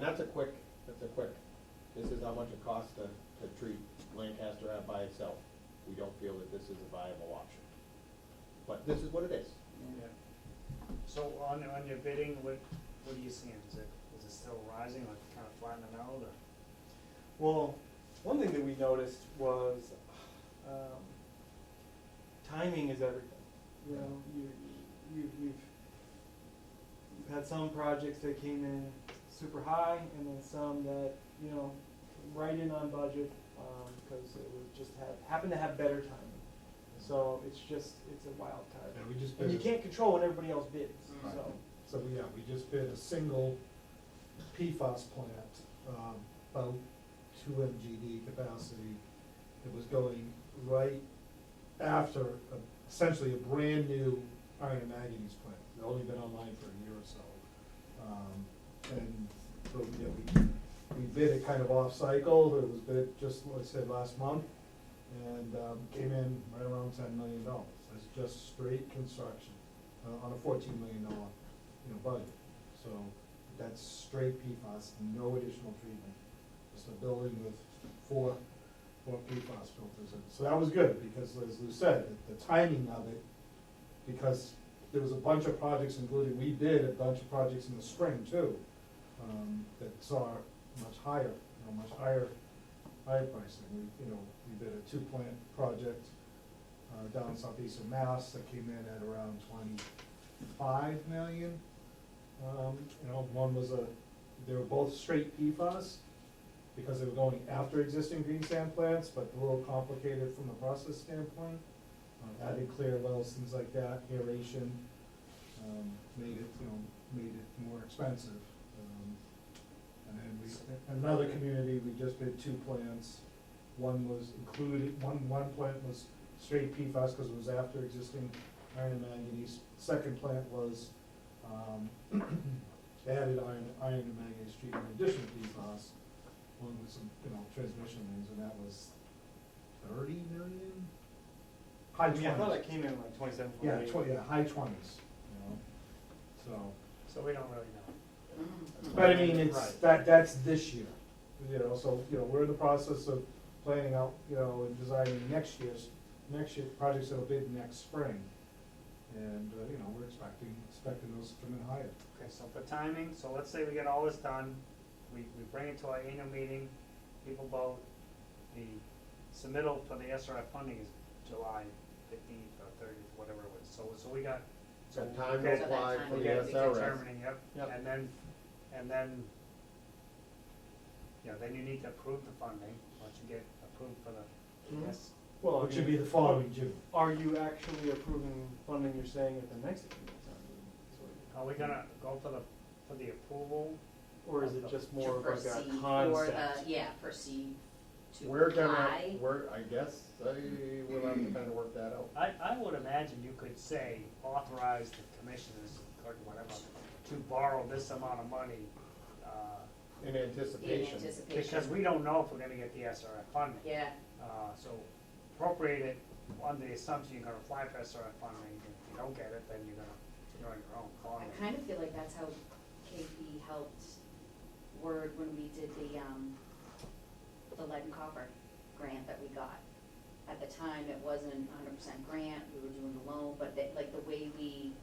that's a quick, this is how much it costs to treat Lancaster Ave by itself. We don't feel that this is a viable option. But this is what it is. Yeah. So on your bidding, what are you seeing? Is it still rising, like kind of flattening out, or? Well, one thing that we noticed was timing is everything. You know, you've had some projects that came in super high, and then some that, you know, right in on budget, because it was just happened to have better timing. So it's a wild card. Yeah, we just And you bid, can't control when everybody else bids, Right. so. we just bid a single PFAS plant, about 2 MGD capacity. It was going right after essentially a brand new iron and manganese plant. It's only been online for a year or so. And so, yeah, we bid it kind of off cycle. It was bid just, like I said, last month, and came in right around $10 million. That's just straight construction, on a $14 million, budget. So that's straight PFAS, no additional treatment. Just a building with four PFAS filters in it. So that was good, because as Lou said, the timing of it, because there was a bunch of projects, including, we did a bunch of projects in the spring too, that saw much higher pricing. We did a 2-plant project down in southeastern Mass that came in at around 25 million. One was they were both straight PFAS, because they were going after existing green sand plants, but a little complicated from the process standpoint. Adding clear wells, things like that, aeration, made it more expensive. And then another community, we just did 2 plants. One was included, one plant was straight PFAS because it was after existing iron and manganese. Second plant was added iron and manganese treatment in addition to PFAS. One with some, transmission rings, and that was 30 million? High 20s. I thought that came in like 27, Yeah, 28. high 20s, So we don't really know. But I mean, it's, Right. that's this year, so, we're in the process of planning out, and designing next year's projects that'll bid next spring. And, we're expecting those to come in higher. Okay, so for timing, so let's say we get all this done, we bring it to our annual meeting, people vote, the submittal for the SRF funding is July 15th or 30th, whatever it was, so we got. So time to okay, apply for we the got SRF. determining, yep, Yep. and then, then you need to approve the funding, once you get approved for the, Mhm. yes. Well, Which should be the following June. Are you actually approving funding you're saying at the next meeting? Are we gonna go for the approval? Or is it just more of like proceed a for concept? proceed to We're apply. I guess, we'll have to kind of work that out. I would imagine you could say, authorize the commissioners, or whatever, to borrow this amount of money, In In anticipation. anticipation. because we don't know if we're gonna get the SRF funding. Yeah, So appropriate it on the assumption you're gonna apply for SRF funding. If you don't get it, then you're on your own. Call I it. kind of feel like that's how KP helped Word when we did the lead and copper grant that we got. At the time, it wasn't 100% grant, we were doing the loan, but like the way we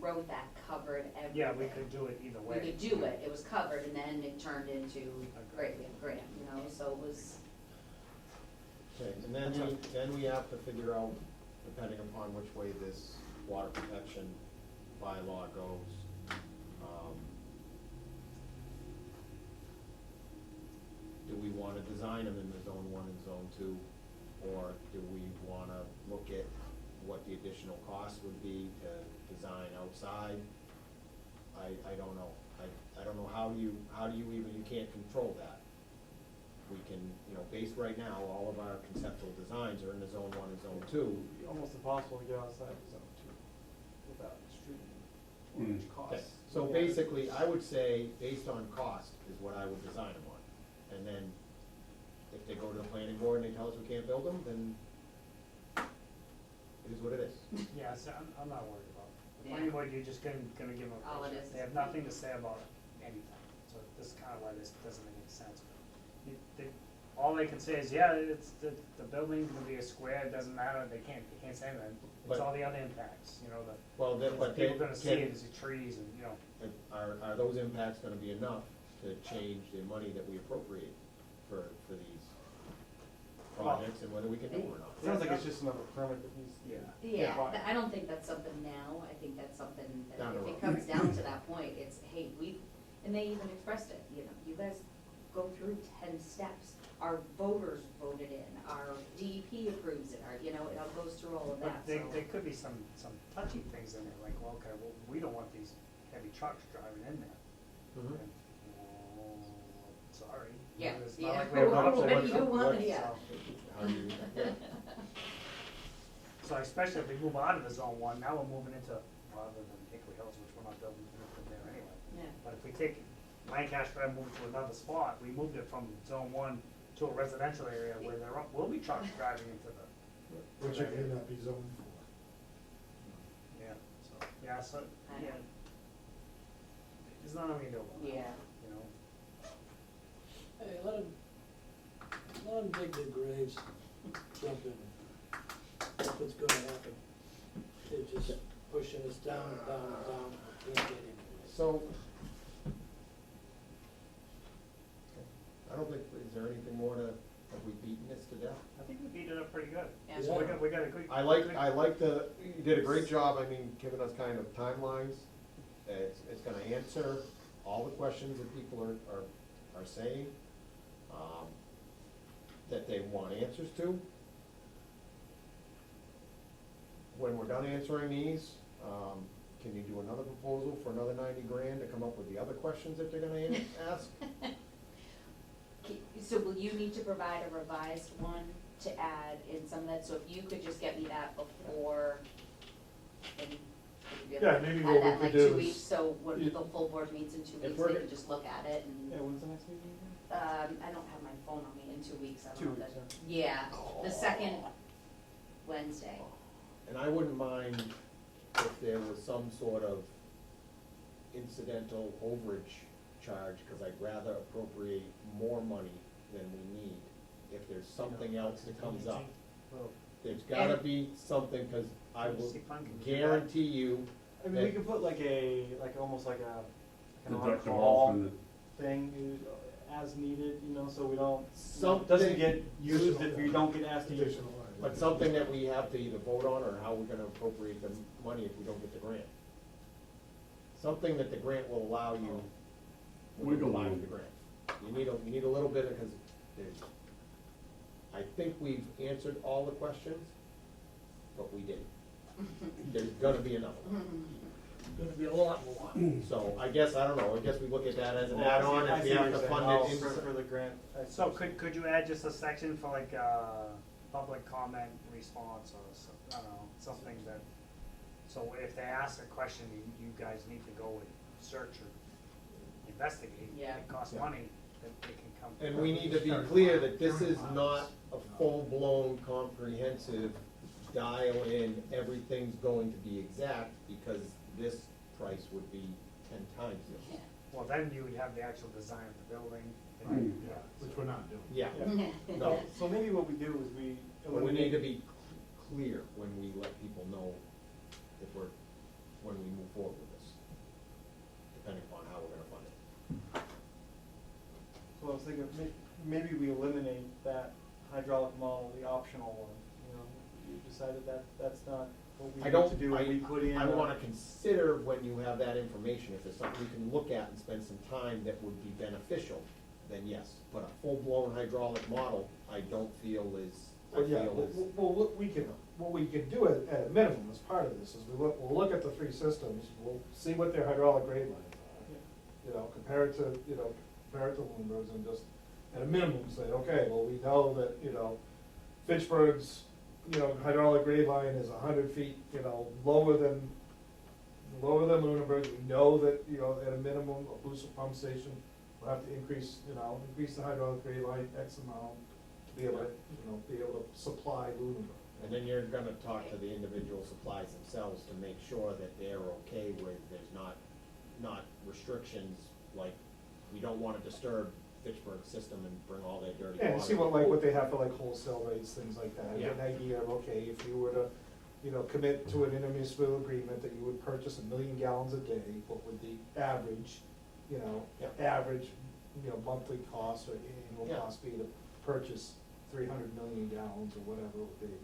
wrote that covered everything. Yeah, we could do it either way. We could do it, it was covered, and then it turned into, great, we have a grant, so it was, Okay, and then we have to figure out, depending upon which way this water protection bylaw goes, do we wanna design them in the zone 1 and zone 2, or do we wanna look at what the additional cost would be to design outside? I don't know. I don't know how do you even, you can't control that. We can, based right now, all of our conceptual designs are in the zone 1 and zone 2. It'd be almost impossible to get outside of zone 2 without extreme large Okay, costs. so basically, I would say, based on cost, is what I would design them on. And then, if they go to the planning board and they tell us we can't build them, then it is what it is. Yeah, so I'm not worried about it. The Yeah. planning board, you're just gonna give them a All it picture. is They have nothing to say about anything. So this is kind of why they sense. All they can say is, yeah, it's, the building's gonna be a square, it doesn't matter, they can't say that. It's But- all the other impacts, you know, Well, the, but people are gonna see can- it as the trees and, you know. Are those impacts gonna be enough to change the money that we appropriate for these projects and whether we can do them or not? Sounds like it's just another permit that needs. Yeah. Yeah, fine. I don't think that's something now, I think that's something that Down the if it road. comes down to that point, it's, hey, and they even expressed it, you know, you guys go through 10 steps. Our voters voted in, our DEP approves it, you know, it all goes through all of But that, there, so. there could be some touchy things in there, like, well, okay, well, we don't want these heavy trucks driving in there. Mhm. And, well, sorry. Yeah, It's yeah. not like we have an What option. do you want? Yeah. How do you, yeah. So especially if we move out of the zone one, now we're moving into, rather than Hickory Hills, which we're not building anything there anyway. Yeah. But if we take Lancaster and move to another spot, we moved it from zone one to a residential area where will be trucks driving into the, Which it may not be zoned for. yeah, so, I yeah. know. There's nothing we can do about it, Yeah. you know? Hey, let them dig their graves, jump in. That's what's gonna happen. They're just pushing us down and down and down, we can't get anywhere. So, I don't think, is there anything more to, have we beaten this to death? I think we beat it up pretty good. Yeah. So we got a good. I like you did a great job, I mean, giving us kind of timelines. It's gonna answer all the questions that people are saying, that they want answers to. When we're done answering these, can you do another proposal for another 90 grand to come up with the other questions that they're gonna ask? So will you need to provide a revised one to add in some of that, so if you could just get me that before, maybe. Yeah, maybe add what we that in could like do 2 is- weeks, so when you- the full board meets in 2 If weeks, we're they go- can just look at it and. Yeah, when's the next meeting again? I don't have my phone on me in 2 weeks, I 2 don't know weeks, that. Yeah, the second Wednesday. And I wouldn't mind if there was some sort of incidental overage charge, cause I'd rather appropriate more money than we need. If there's something else that comes up, Well, there's gotta be something, cause I will Emergency fund can do that. guarantee you, I mean, we could put like almost like a, like an Deductible on-call from the, thing, as needed, you know, so we don't, it Something- doesn't get used if you don't get asked to use it. Additional line. but something that we have to either vote on, or how we're gonna appropriate the money if we don't get the grant. Something that the grant will allow you, when you Wiggle apply for room. the grant. You need a little bit of, cause there's, I think we've answered all the questions, but we didn't. There's gonna be another one. Gonna be a lot more. So I guess, I don't know, I guess we look at that as an Well, I see- add-on, I if see we what have you're to saying. fund Oh, it for the grant. I see. So could you add just a section for like, public comment response or I don't know, something that, so if they ask a question, you guys need to go and search or investigate. Yeah. It costs Yeah. money, that they can come. And we need to be clear that this is not a full-blown comprehensive dial in, everything's going to be exact, because this price would be 10 times Yeah. this. Well, then you would have the actual design of the building. Right. Yeah. Which we're not doing. Yeah, Yeah. no, So maybe what we do is we but we need eliminate, to be clear when we let people know if when we move forward with this, depending upon how we're gonna fund it. so I was thinking, maybe we eliminate that hydraulic model, the optional one, you know, you decided that that's not what we I need don't, to do, and we put in. I wanna consider when you have that information, if there's something you can look at and spend some time that would be beneficial, then yes. But a full-blown hydraulic model, I don't feel is, I Well, yeah, feel is. well, what we can do at a minimum as part of this is we'll look at the three systems, we'll see what their hydraulic grade lines are. You know, compare it to Lunenburg's and just, at a minimum, say, okay, well, we know that, you know, Fitchburg's, you know, hydraulic grade line is 100 feet, you know, lower than Lunenburg's. We know that, you know, at a minimum, a booster pump station will have to increase the hydraulic grade line X amount to be able to, supply Lunenburg. And then you're gonna talk to the individual supplies themselves to make sure that they're okay with, there's not restrictions, like, we don't wanna disturb Fitchburg system and bring all that dirty Yeah, water. and see what they have for like wholesale rates, things like that, Yeah. get an idea of, okay, if you were to, commit to an intermunicipal agreement that you would purchase 1,000,000 gallons a day, what would the average, Yep. average, monthly cost or annual Yeah. cost be to purchase 300 million gallons or whatever it would be?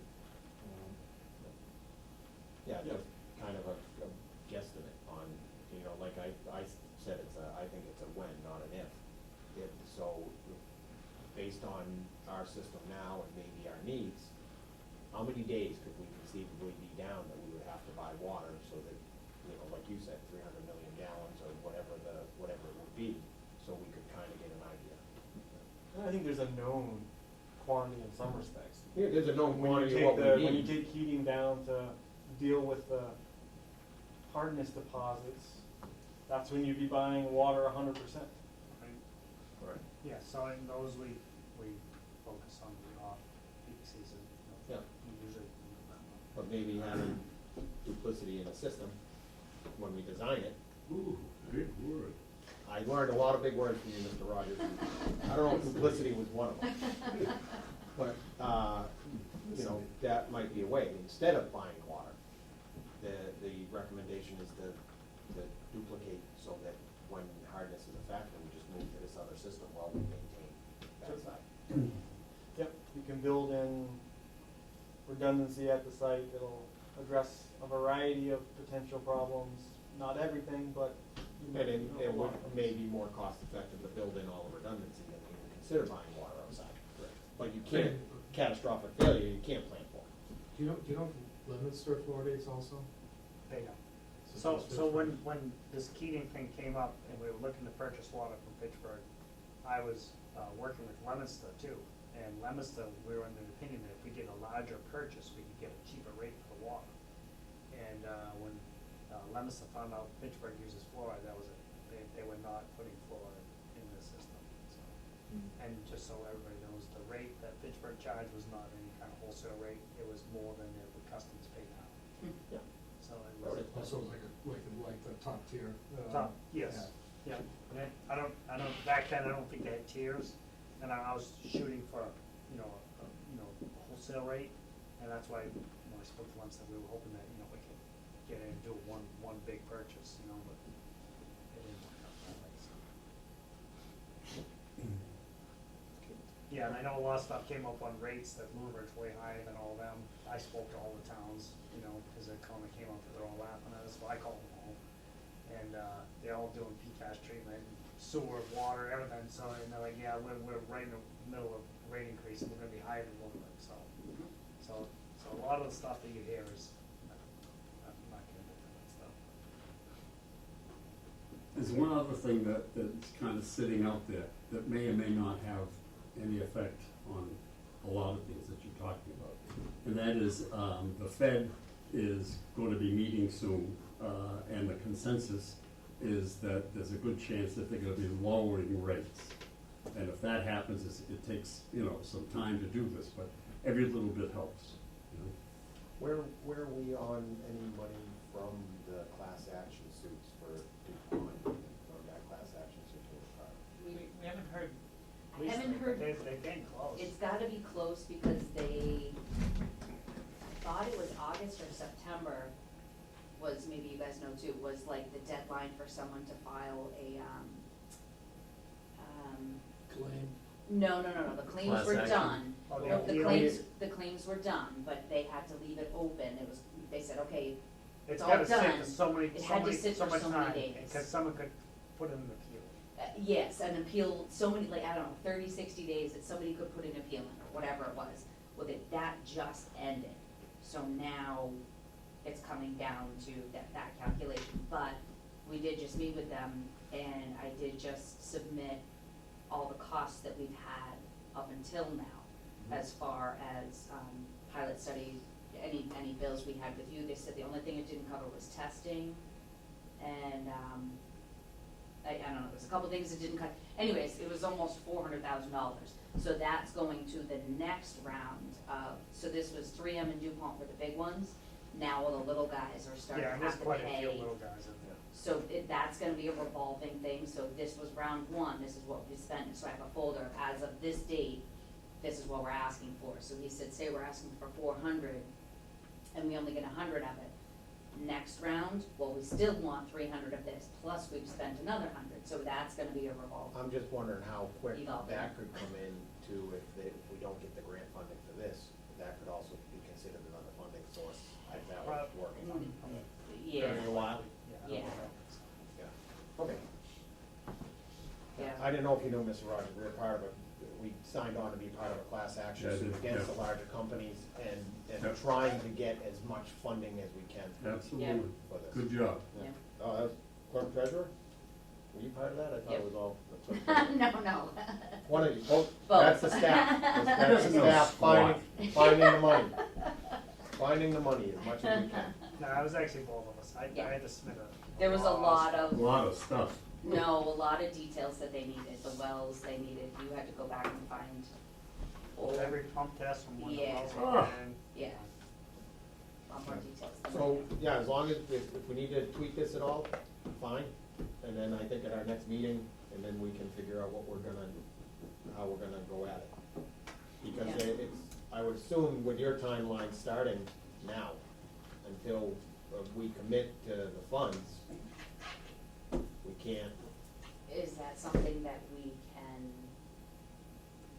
Yeah, just kind of a guesstimate on, like I said, I think it's a when, not an if. So, based on our system now and maybe our needs, how many days could we conceivably be down that we would have to buy water so that, like you said, 300 million gallons or whatever it would be, so we could kind of get an idea. I think there's a known quantity in some respects. Yeah, there's a known When you quantity of take what we need. when you take heating down to deal with the hardness deposits, that's when you'd be buying water 100%. Right? Right. Yeah, so in those we focus on the off-peak season, Yeah. usually. But maybe having duplicity in the system when we design it. Ooh, big word. I learned a lot of big words from you, Mr. Rogers. I don't know if duplicity was one of them. But, that might be a way, instead of buying water, the recommendation is to duplicate so that when hardness is a factor, we just move to this other system while we maintain that side. Yep, you can build in redundancy at the site that'll address a variety of potential problems, not everything, but. And it would may be more cost effective to build in all the redundancy than even consider buying water outside. But you can't, catastrophic failure, you can't plan for. Do you know Leominster fluoridates also? They don't. So when this Keating thing came up and we were looking to purchase water from Fitchburg, I was working with Leominster too. And Leominster, we were under the opinion that if we did a larger purchase, we could get a cheaper rate for the water. And when Leominster found out Fitchburg uses fluoride, that was it. They were not putting fluoride in the system. So. And just so everybody knows, the rate that Fitchburg charged was not any kind of wholesale rate. It was more than the customers pay now. Yeah. So it was. Also like the top tier. Top, yes, yeah, and I don't, back then, I don't think they had tiers, and I was shooting for, a wholesale rate, and that's why, when I spoke to them, said we were hoping that, we could get in and do one big purchase, but it didn't work out that way, so. Yeah, and I know a lot of stuff came up on rates that Lunenburg's way higher than all of them. I spoke to all the towns, because the comment came up, they're all laughing at us, so I called them all. And, they're all doing PFAS treatment, sewer, water, everything, so, and they're like, yeah, we're right in the middle of rate increase, and we're gonna be higher than Lunenburg, so. So a lot of the stuff that you hear is, I'm not gonna get into that stuff. There's one other thing that's kind of sitting out there that may or may not have any effect on a lot of things that you're talking about. And that is, the Fed is going to be meeting soon, and the consensus is that there's a good chance that they're gonna be lowering rates. And if that happens, it takes, some time to do this, but every little bit helps, Where are we on any money from the class action suits for DuPont, from that class action suit to We haven't heard I haven't heard- They're getting close. It's gotta be close because I thought it was August or September was, maybe you guys know too, was like the deadline for someone to file a, Claim. no, the claims Class were action. done. Oh, No, yeah, the claims were done, but they had to leave it open. They said, okay, It's all gotta sit done. for so many, It so had to many, sit so for much so many time, days. because someone could put in an appeal. yes, an appeal, so many, like, I don't know, 30, 60 days that somebody could put an appeal in, or whatever it was. Well, that just ended, so now it's coming down to that calculation. But we did just meet with them, and I did just submit all the costs that we've had up until now, as far as, pilot study, any bills we had with you. They said the only thing it didn't cover was testing, and, I don't know, there's a couple things it didn't cut. Anyways, it was almost $400,000. So that's going to the next round of, so this was 3M and DuPont were the big ones. Now all the little guys are starting Yeah, to and there's have to quite a few pay. little guys in there. So that's gonna be a revolving thing, so this was round one, this is what we spent, so I have a folder, of as of this date, this is what we're asking for. So he said, say we're asking for 400, and we only get 100 of it. Next round, well, we still want 300 of this, plus we've spent another 100, so that's gonna be a revolving. I'm just wondering how quick Evolving. that could come in to if we don't get the grant funding for this, that could also be considered another funding source, if that was working. Yeah, During a while? yeah, Yeah. Okay. yeah. I didn't know if you knew, Mr. Rogers, we were part of we signed on to be part of a class action Yeah, I suit did, against yeah. the larger companies and Yeah. trying to get as much funding as we can Absolutely. for this. Good job. Yeah. Yeah. Oh, that was clerk treasurer? Were you part of that? I thought Yep. it was all the clerk treasurer. No. One of you, both, Both. that's the staff, that's the No staff squat. finding the money. Finding the money as much as we can. No, it was actually both of us. I Yeah. had to submit a. There was a lot A of, lot of stuff. no, a lot of details that they needed, the wells they needed, you had to go back and find. old- Every pump test from when the Yeah. wells Ah. were in. Yeah. A lot more details than So, that. yeah, as long as, if we need to tweak this at all, fine, and then I think at our next meeting, and then we can figure out what we're gonna, how we're gonna go at it. Because Yeah. it's, I would assume with your timeline starting now, until we commit to the funds, we can't, Is that something that we can,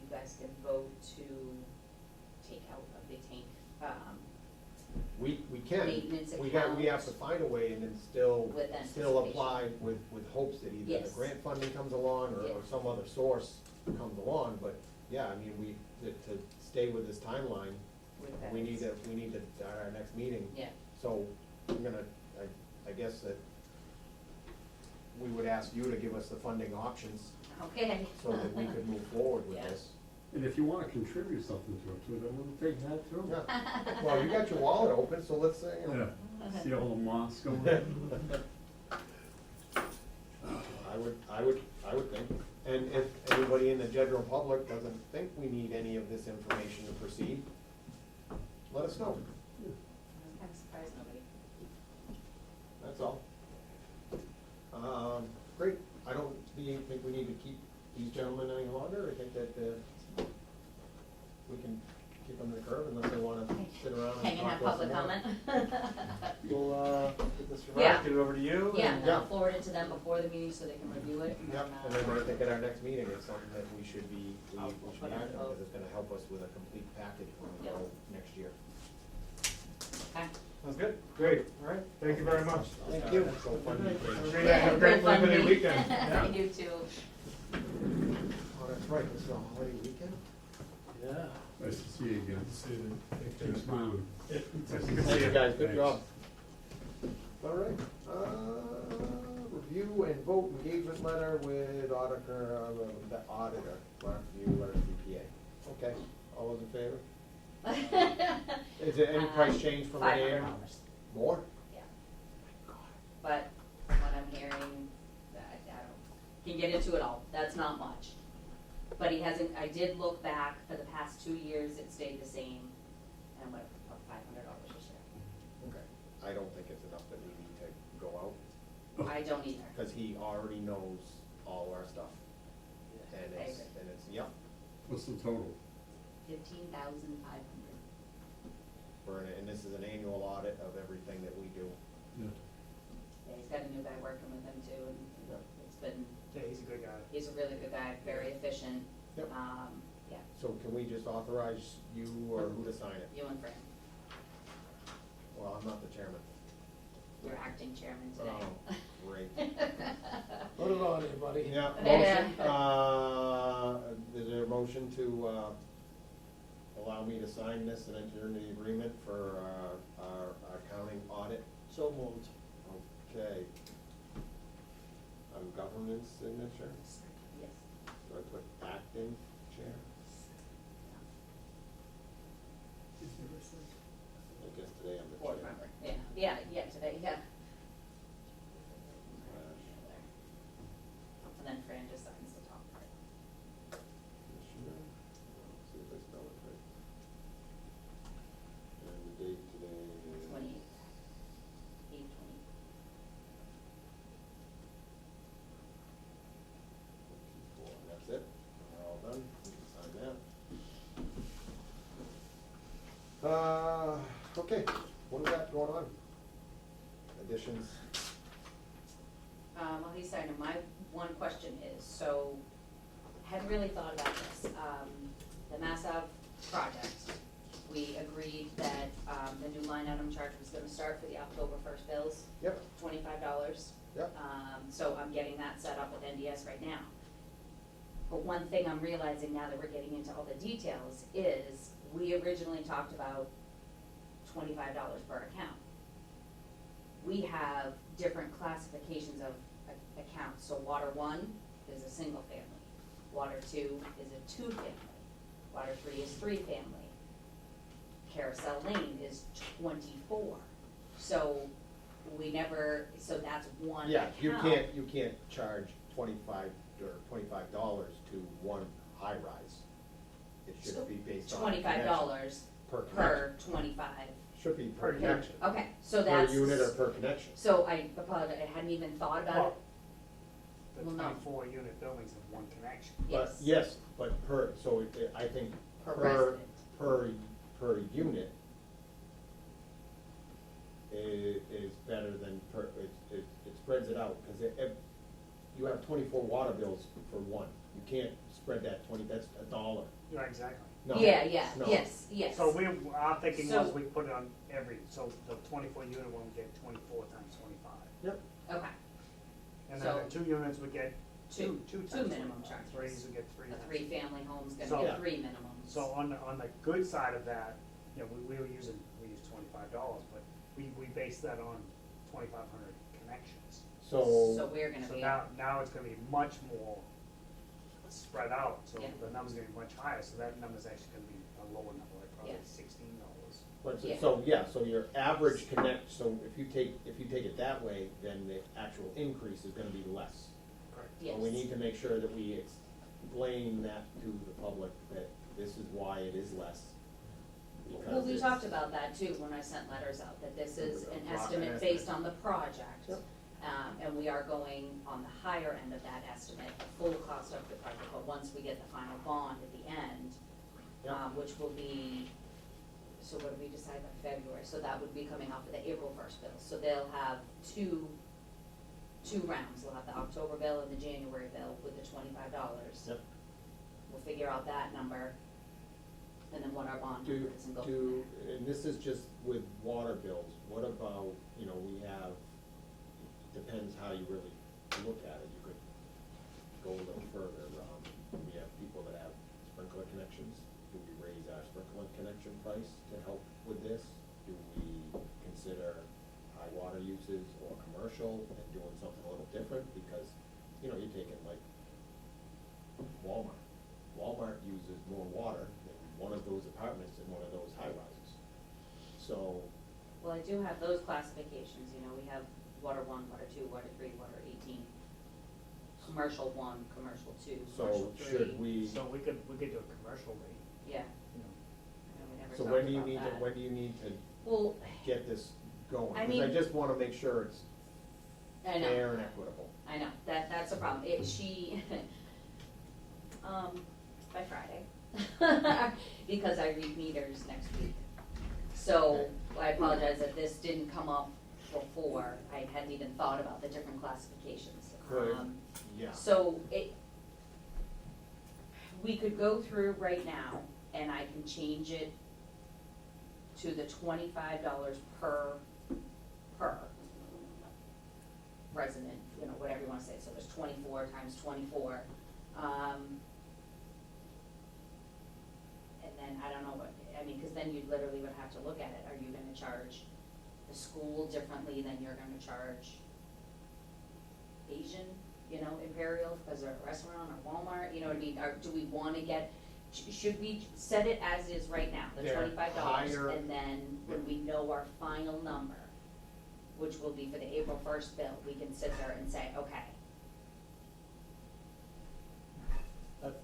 you guys can vote to take out of the tank, we can. Maintenance We have account. to find a way and then still, With still anticipation. apply with hopes that either the Yes. grant funding comes along or Yeah. some other source comes along, but, yeah, I mean, to stay with this timeline, with that? we need to, at our next meeting. Yeah, So, I'm gonna, I guess that we would ask you to give us the funding options okay. so that we could move forward with Yeah. this. And if you wanna contribute something to it, too, then we'll take that too. Yeah, well, you got your wallet open, so let's say, you know. Yeah, see all the moss going. I would think, and if anybody in the general public doesn't think we need any of this information to proceed, let us know, I'm kinda surprised nobody. that's all. Great, I don't think we need to keep these gentlemen any longer, I think that, we can keep them to the curb unless they wanna sit around and Hang and talk have to us public some more. comment? We'll, get this Yeah. revised, get it over to you. Yeah, and- and I'll forward it to them before the meeting so they can review it. Yep, and then I think at our next meeting, it's something that we should be, I'll we should put be on acting, the because it's gonna help us with a complete package when we Yep. go next year. Okay. Sounds good, great, all right, thank you very much. Thank you. So fun to Have a meet you. great night, have a great Labor Day weekend. Yeah. You too. Oh, that's right, this is a holiday weekend? Yeah. Nice to see you again. Keep smiling. Thank you guys, good job. All right, review and vote engagement letter with the auditor, Clarkview Letter CPA. Okay, all those in favor? Is there any price change from there? $500. More? Yeah. But what I'm hearing, I don't, can get into it all, that's not much. But he hasn't, I did look back, for the past 2 years, it stayed the same, and went up $500 this year. Okay, I don't think it's enough that we need to go out, I don't either. because he already knows all our stuff. And I it's, agree. and it's, yep, What's the total? 15,500. and this is an annual audit of everything that we do. Yeah. Yeah, he's got a new guy working with him too, and Yep. it's been, Yeah, he's a good guy. he's a really good guy, very efficient. Yep. Yeah, So can we just authorize you or who to sign it? you and Fran, Well, I'm not the chairman. you're acting chairman today. Oh, great. Put it on, everybody. Yeah, Yeah. motion, is there a motion to, allow me to sign this and enter into the agreement for, our accounting audit? So moved. Okay. Governance signature, Yes. do I put acting chair? I guess today I'm the chair. Board member, yeah, today, yeah. And then Fran just signs the top part. Commissioner, let's see if I spell it right. And the date today is. 28, 8/20. Okay, what do we got going on? Additions? Well, he's saying, my one question is, so, hadn't really thought about this, the Mass Ave project, we agreed that, the new line item charge was gonna start for the October first bills, Yep, $25. yep. So I'm getting that set up with NDS right now. But one thing I'm realizing now that we're getting into all the details is, we originally talked about $25 per account. We have different classifications of accounts, so water one is a single family, water two is a two family, water three is three family, Carousel Lane is 24. So we never, so that's one Yeah, account. you can't charge $25 to one high rise. It should be based on. $25 Per per connection. 25. Should be per Per connection. Okay, so that's. Per unit or per connection. So I apologize, I hadn't even thought about it. The Well, no. 24 unit buildings have one connection. But, Yes. yes, but per, so I think Per per, resident. per unit is better than per, it spreads it out, cause you have 24 water bills for one. You can't spread that that's $1. Yeah, exactly. No, Yeah, no. yes, yes. So our thinking was So- we put it on every, so the 24 unit one would get 24 times 25. Yep, Okay, And then the So- two units would get Two times minimum 25. charges. Threes would get three a times. three-family home's So- gonna Yeah. get three minimums. So on the good side of that, you know, we use $25, but we base that on 2,500 connections. So we're gonna So be, now it's gonna be much more spread out, so Yeah. the number's gonna be much higher, so that number's actually gonna be a lower number, like probably Yeah. $16. but Yeah. so your average so if you take it that way, then the actual increase is gonna be less. Correct. yes. But we need to make sure that we explain that to the public, that this is why it is less. Well, because we it's- talked about that too when I sent letters out, that this is an An estimate based on the project. Yep. And we are going on the higher end of that estimate, the full cost of the project, but once we get the final bond at the end, Yep. which will be, so what did we decide by February? So that would be coming off of the April first bill, so they'll have two rounds, they'll have the October bill and the January bill with the $25. Yep. We'll figure out that number, and then what our bond Do, number is and go from there. and this is just with water bills, what about, we have, depends how you really look at it, you could go a little further, we have people that have sprinkler connections, do we raise our sprinkler connection price to help with this? Do we consider high water uses or commercial and doing something a little different, because, you're taking like Walmart uses more water than one of those apartments in one of those high rises. So, Well, I do have those classifications, we have water one, water two, water three, water 18. Commercial one, commercial two, commercial so three. should we, So we could do a commercial rate, Yeah, you know. I know we never so talked when do you about need to, that. when do you need to Well, get this going? I Because I mean- just wanna make sure it's I know. fair and equitable. I know, that's a problem. She, by Friday, because I read meters next week. So I apologize that this didn't come up before. I hadn't even thought about the different classifications. Right. Yeah. So we could go through right now and I can change it to the $25 per resident, whatever you wanna say, so there's 24 times 24. And then, I don't know cause then you literally would have to look at it, are you gonna charge the school differently than you're gonna charge Asian, Imperial, cause they're a restaurant, or Walmart, you know what I mean, or do we wanna should we set it as is right now, the They're $25, higher- and then when we know our final number, which will be for the April first bill, we can sit there and say, okay,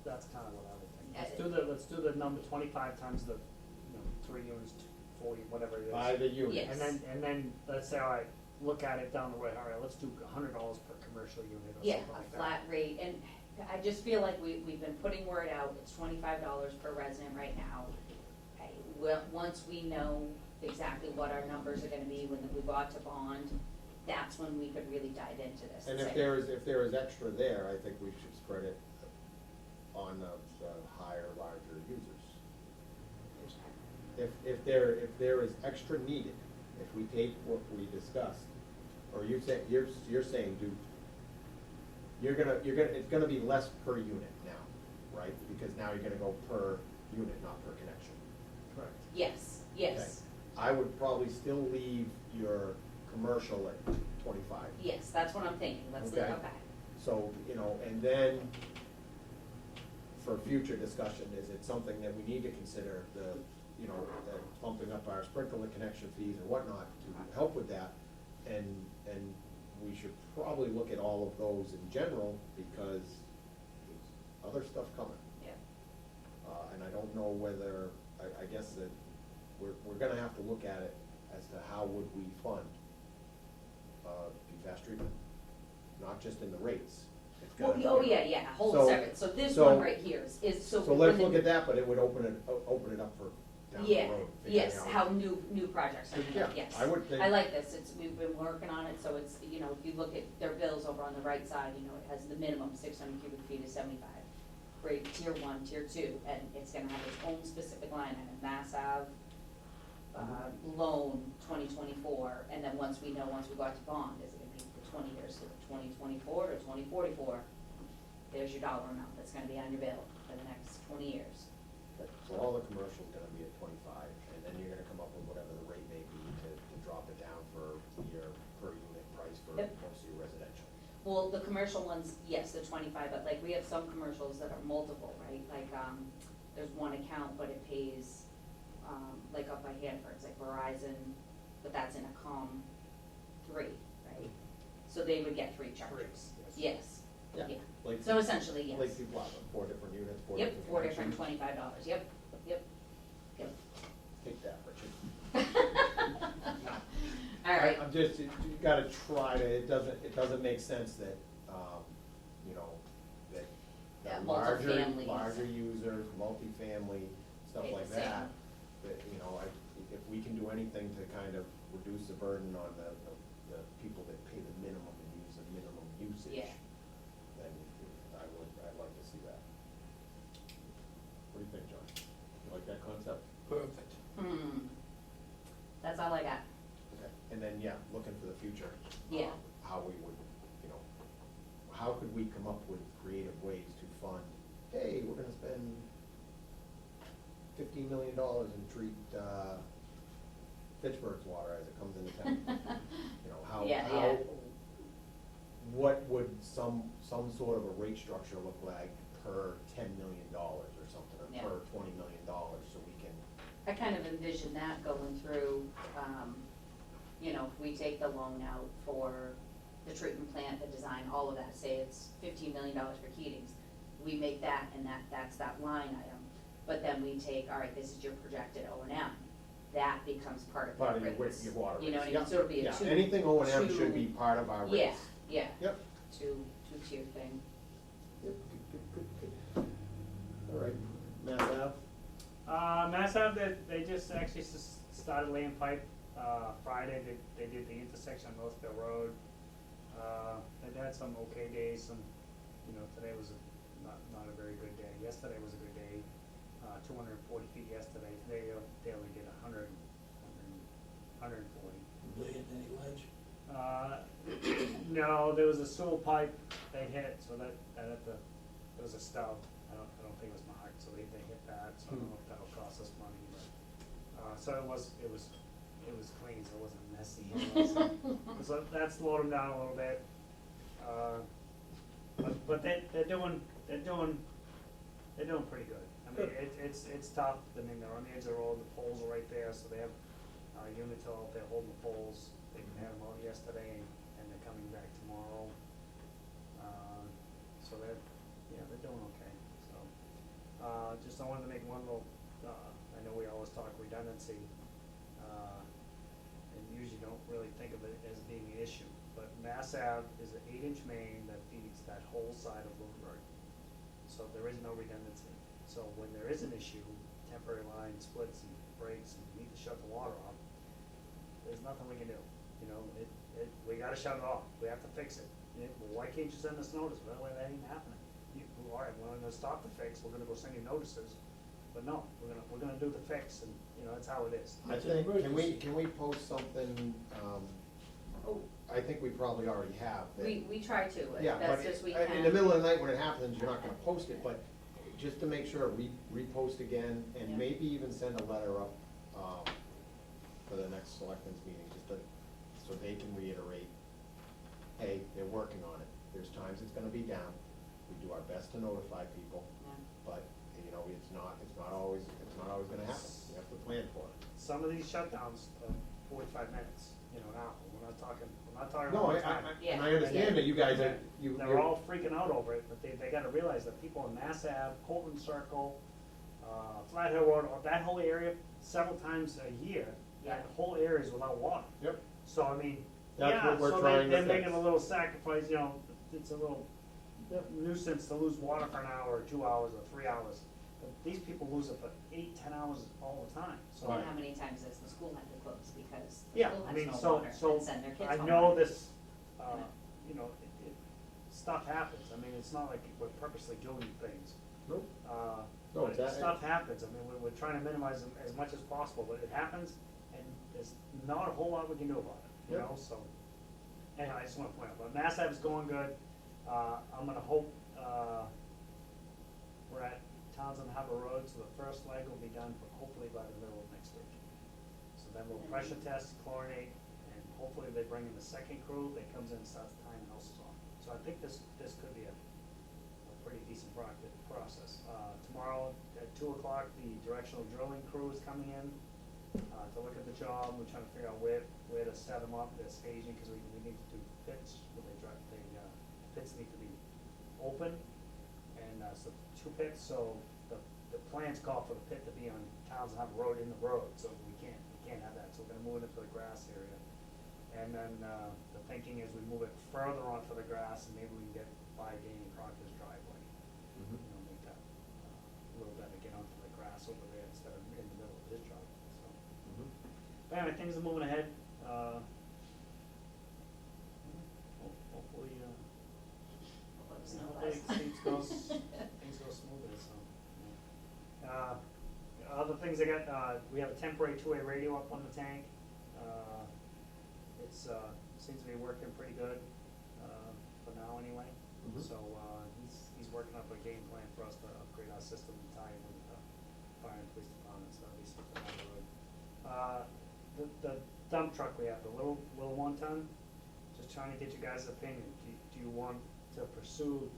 That's kind of what I would think. Let's do the number 25 times the, 3 units, 40, whatever it is. By the unit. Yes. And then, let's say, all right, look at it down the way, all right, let's do $100 per commercial unit or yeah, something like a that. flat rate, and I just feel like we've been putting word out, it's $25 per resident right now. okay, well, once we know exactly what our numbers are gonna be when we go out to bond, that's when we could really dive into this And and if say, there is extra there, I think we should spread it on the higher, larger users. If there is extra needed, if we take what we discussed, or you're saying, it's gonna be less per unit now, right? Because now you're gonna go per unit, not per connection. Correct. yes, yes, I would probably still leave your commercial at 25. yes, that's what I'm thinking, let's, Okay. okay. So, and then for future discussion, is it something that we need to consider bumping up our sprinkler connection fees and whatnot to help with that? And we should probably look at all of those in general because there's other stuff coming. Yeah. And I don't know whether, I guess that we're gonna have to look at it as to how would we fund PFAS treatment, not just in the rates. It's Well, gotta- oh, yeah, whole So- separate, so this so- one right here is so. So let's when look the- at that, but it would open it up for down the Yeah, road. figuring yes, out- how new projects are, Yeah, yes. I would think- I like this, we've been working on it, so it's, if you look at their bills over on the right side, it has the minimum 600 cubic feet is 75. Grade tier 1, tier 2, and it's gonna have its own specific line item, Mass Ave, loan 2024, and then once we go out to bond, is it gonna be for 20 years, so 2024 to 2044? There's your dollar amount that's gonna be on your bill for the next 20 years. So all the commercial's gonna be at 25, and then you're gonna come up with whatever the rate may be to drop it down for your per unit price for Yep. most of your residential. Well, the commercial ones, yes, the 25, but like we have some commercials that are multiple, right? Like, there's one account, but it pays, like up by Hanford, it's like Verizon, but that's in a COM 3, right? So they would get 3 charges. Yes, Yeah. yeah. Like- So essentially, yes. Like people have 4 different units, 4 Yep, different 4 different connections. $25, yep. Take that, Richard. All right, I'm just, you gotta try to, it doesn't make sense that, that Yeah, larger multifamilies. users, multifamily, stuff Pay the like same. that, if we can do anything to kind of reduce the burden on the people that pay the minimum and use the minimum usage, Yeah. then I'd like to see that. What do you think, John? You like that concept? Perfect. that's all I got. Okay, and then, yeah, looking for the future. Yeah. How we would, how could we come up with creative ways to fund, hey, we're gonna spend $15 million and treat, Fitchburg's water as it comes into town. Yeah. What would some sort of a rate structure look like per $10 million or something, or Yeah. per $20 million, so we can, I kind of envision that going through, if we take the loan out for the treatment plant, the design, all of that, say it's $15 million for Keating's, we make that and that's that line item. But then we take, all right, this is your projected O&M, that becomes part of part of your your, rates. your water rates. You know what I mean, Yep. so it'll be a Yeah, two. anything O&M two- should be part of our rates. Yeah, Yep. two-tier thing. Yep, good. All right, Mass Ave? Mass Ave, they just actually started laying pipe, Friday, they did the intersection of Northville Road. They've had some okay days, today was not a very good day, yesterday was a good day, 240 feet yesterday, today they only did 140. Did they hit any ledge? No, there was a sewer pipe they hit, so that there was a stub, I don't think it was marked, so they hit that, so I don't know if that'll cost us money, but, so it was clean, so it wasn't messy. So that slowed them down a little bit. But they're doing pretty good. I mean, it's tough, I mean, they're on the edge of the road, the poles are right there, so they have, Unitil out there holding the poles. They had them out yesterday, and they're coming back tomorrow. So they're doing okay, so. Just I wanted to make one little, I know we always talk redundancy, and usually don't really think of it as being an issue, but Mass Ave is an 8-inch main that feeds that whole side of Lunenburg. So there is no redundancy. So when there is an issue, temporary line splits and breaks and need to shut the water off, there's nothing we can do, you know, we gotta shut it off, we have to fix it. Well, why can't you send us notice? Well, that ain't happening. All right, we're gonna stop the fix, we're gonna go send you notices, but no, we're gonna do the fix, and, you know, that's how it is. I It's an think, emergency. can we post something, Oh, I think we probably already have. that- we try to, Yeah, as but best as we in can. the middle of the night when it happens, you're not gonna post it, but just to make sure, repost again, Yeah. and maybe even send a letter up, for the next selectmen's meeting, just to, so they can reiterate, hey, they're working on it. There's times it's gonna be down, we do our best to notify people, Yeah. but, you know, it's not always gonna happen, you have to plan for it. Some of these shutdowns are 45 minutes, you know, now, we're not talking No, all I, the time. and I understand that you guys are, you're. They're all freaking out over it, but they gotta realize that people in Mass Ave, Colton Circle, Flat Hill Road, or that whole area, several times a year, that Yeah. whole area is without water. Yep. So, I mean, That's yeah, what we're so trying to they're making fix. a little sacrifice, you know, it's a little nuisance to lose water for an hour, or 2 hours, or 3 hours. But these people lose it for 8, 10 hours all the time, so. And how many times has the school had to close because the Yeah, school I has mean, no so, water so, and send their kids I home? know this, Yeah. you know, stuff happens, I mean, it's not like we're purposely doing things. Nope. No, But it's stuff happens, I mean, we're trying to minimize them as much as possible, but it happens, and there's not a whole lot we can do about it, you Yep. know, so. Anyway, I just wanna point out, but Mass Ave is going good, I'm gonna hope, we're at Townsend Harbor Road, so the first leg will be done hopefully by the middle of next week. So then we'll pressure test, chlorinate, and hopefully they bring in the second crew that comes in and starts tying houses on. So I think this could be a pretty decent process. Tomorrow at 2 o'clock, the directional drilling crew is coming in, to look at the job. We're trying to figure out where to set them up, their staging, cause we need to do pits, pits need to be open, and, so 2 pits, so the plans call for the pit to be on Townsend Harbor Road in the road, so we can't have that, so we're gonna move it into the grass area. And then, the thinking is we move it further onto the grass, and maybe we can get by Danny Proctor's driveway. Mhm. You know, make that, a little better, get onto the grass over there instead of in the middle of his driveway, so. Mhm. But anyway, things are moving ahead, hopefully, Let us know hopefully less. things go smoothly, so. Yeah. Other things I got, we have a temporary 2-way radio up on the tank. It's, seems to be working pretty good, for now anyway. Mhm. So, he's working up a game plan for us to upgrade our system and tie in with the fire and police departments, so that'll be something down the road. The dump truck we have, the little 1 ton, just trying to get you guys' opinion. Do you want to pursue,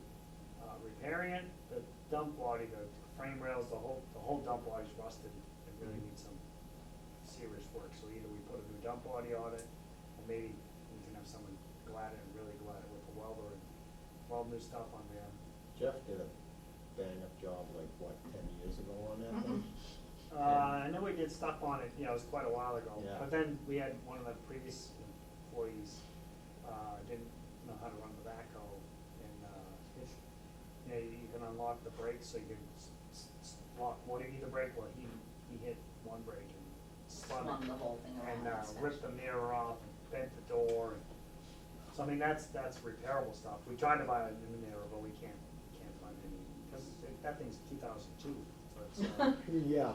repairing it? The dump body, the frame rails, the whole dump body's rusted, it really needs some serious work. So either we put a new dump body on it, or maybe we can have someone glad it and really glad it with a welder and weld new stuff on there. Jeff did a bang-up job, like, what, 10 years ago on that thing? I know we did stuff on it, you know, it was quite a while ago, Yeah. but then we had one of the previous employees, didn't know how to run the backhoe, and, you know, you can unlock the brakes, so you can lock one of either brake, well, he hit one brake and spun Slung it, the whole thing around. and, and stuff. ripped the mirror off, and bent the door, and, so I mean, that's repairable stuff. We tried to buy a new mirror, but we can't find any, because that thing's 2002, so it's, Yeah.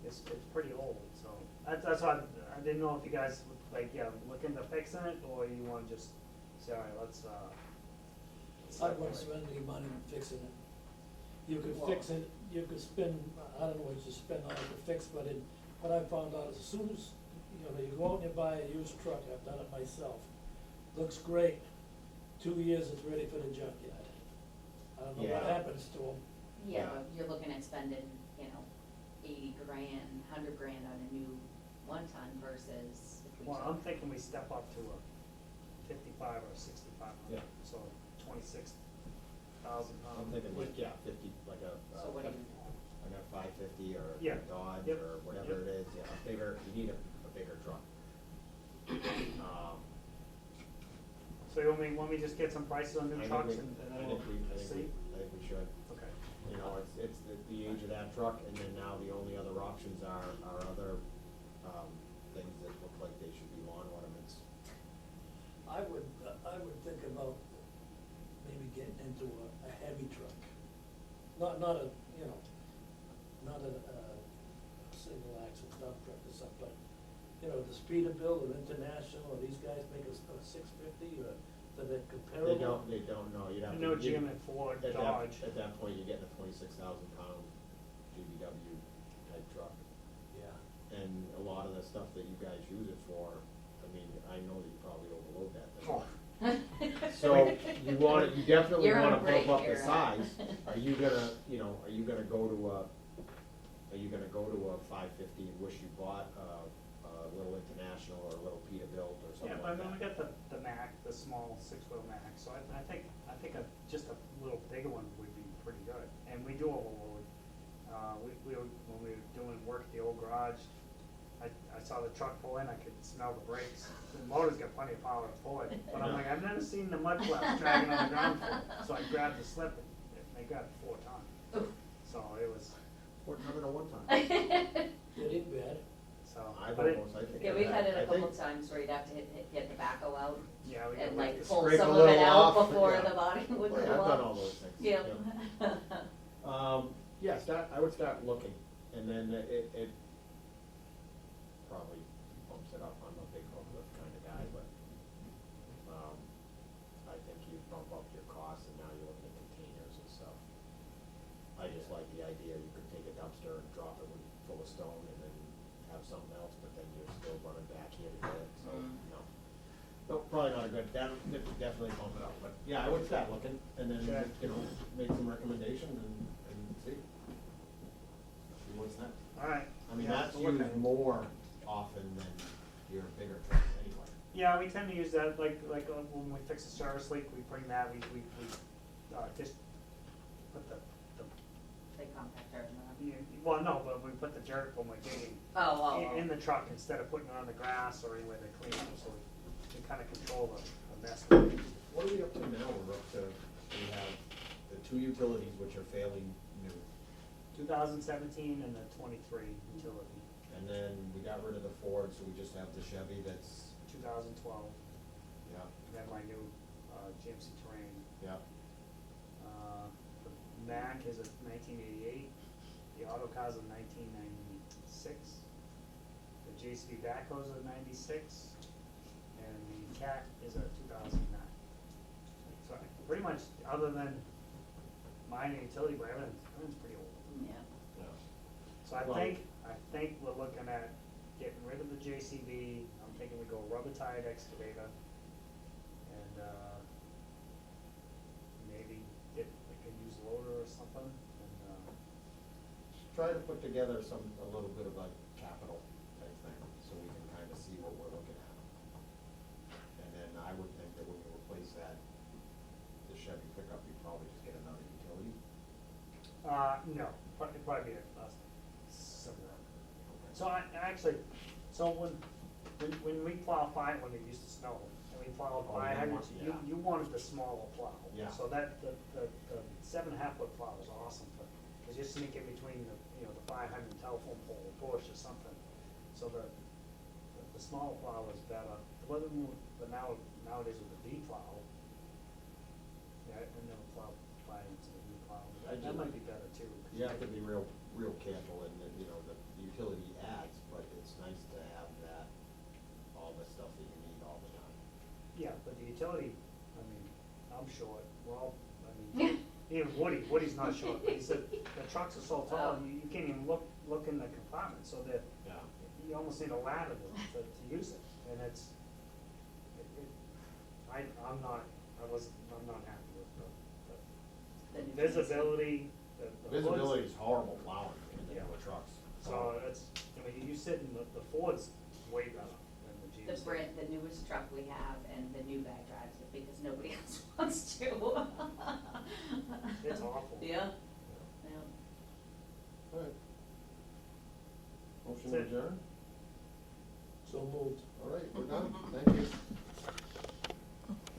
it's pretty old, so that's why I didn't know if you guys would, like, yeah, look into fixing it, or you wanna just say, alright, let's I wouldn't spend any money on fixing it. You could fix it, you could spend, I don't know what you spend on it to fix, but what I found out is as soon as, you know, you go out and you buy a used truck, I've done it myself, looks great, 2 years it's ready for the junkyard. I don't know what Yeah. happens to them. Yeah, but you're looking at spending, you know, 80 grand, 100 grand on a new 1 ton versus if we Well, took- I'm thinking we step up to a 55 or 65, Yeah. so 26,000 pounds. I'm thinking like, yeah, 50, like a, So what do you, like a 550 or Yeah. a Dodge Yep. or whatever Yep. it is, yeah, a bigger, you need a bigger truck. So you want me just get some prices on I new think trucks we- and I then think we'll see? I think we should. Okay. You know, it's the age of that truck, and then now the only other options are other, things that look like they should be lawn ornaments. I would think about maybe getting into a heavy truck. Not a, you know, not a single axle dump truck or something, but, you know, the Peterbilt or International, or these guys make a 650, or that they're comparable. They don't know, you'd have to. No GM and Ford, At Dodge. that point, you're getting a 26,000 pound GVW type truck. Yeah. And a lot of the stuff that you guys use it for, I mean, I know that you probably overload that thing. Oh. So you definitely You're on wanna a break bump up the here. size. Are you gonna, are you gonna go to a 550 and wish you bought a little International or a little Peterbilt or Yeah, something but I like mean, we that? got the Mac, the small 6-wheel Mac, so I think just a little bigger one would be pretty good. And we do overload. When we were doing work at the old garage, I saw the truck pull in, I could smell the brakes. The motor's got plenty of power to pull it, but I'm like, I've never seen the mud flaps dragging on the ground for it. So I grabbed the slip and they got it 4 times. So it was, 401 time. It ain't bad. so. I've but it- almost, I think. Yeah, we've had it I a couple think- times where you'd have to get the backhoe out Yeah, we and got like this. pull Scrape a some of it little out off, before yeah. the body would Well, go yeah, up. I've done all those things. Yeah. Yeah, I would start looking, and then it probably bumps it up. I'm a big hook lift kind of guy, but, I think you bump up your costs, and now you're looking at containers and stuff. I just like the idea, you could take a dumpster and drop it full of stone, and then have something else, but then you're still running back here to get it, so, no. No, probably not a good, that would definitely bump it up, but, yeah, I would start looking, and then, Okay. make some recommendations and see. See what's next. All right. I mean, Yeah, that's we'll look used at it. more often than your bigger trucks anyway. Yeah, we tend to use that, like when we fix a service leak, we bring that, we just put the, Big compactor in the. well, no, but we put the dirt when we're digging Oh. in the truck instead of putting it on the grass or anywhere they clean up, so we kind of control the mess. What are we up to now? We're up to, we have the 2 utilities, which are fairly new, 2017 and the 23 utility, and then we got rid of the Ford, so we just have the Chevy that's, 2012, yeah, and then my new GMC Terrain. yeah. The Mac is a 1988, the Autocar's a 1996, the JCB backhoe's a 96, and the Cat is a 2009. So pretty much, other than mine and utility, but everything's pretty old. Yeah. Yeah. So I Well- think we're looking at getting rid of the JCB. I'm thinking we go rubber tired excavator, and maybe get like a used loader or something. And Try to put together a little bit of a capital type thing, so we can kind of see what we're looking at. And then I would think that when you replace the Chevy pickup, you probably just get another utility. no, probably be a similar. So when we plow when it used to snow, and we plowed Oh, you 500, want- yeah. you wanted the smaller plow. Yeah. So that, the 7.5 foot plow was awesome because you sneak in between the 500 telephone pole or bush or something. So the smaller plow was better. But nowadays with the V plow, yeah, I never plowed into the V plow. That might be better too. 'cause You have to be real careful, and the utility adds, but it's nice to have all the stuff that you need all the time. Yeah, but the utility, I mean, I'm short, even Woody's not short, but he said, the trucks are so tall, you can't even look in the compartment, so that, Yeah. you almost need a ladder to use it, and I'm not happy with The the new visibility, the hoods. Visibility is horrible plowing in the Yeah. newer trucks. So you sit in the Ford's way better than the GMC. The newest truck we have and the new guy drives it because nobody else wants to. It's awful. Yeah, yeah. All right. Motion That's it. adjourned? So moved.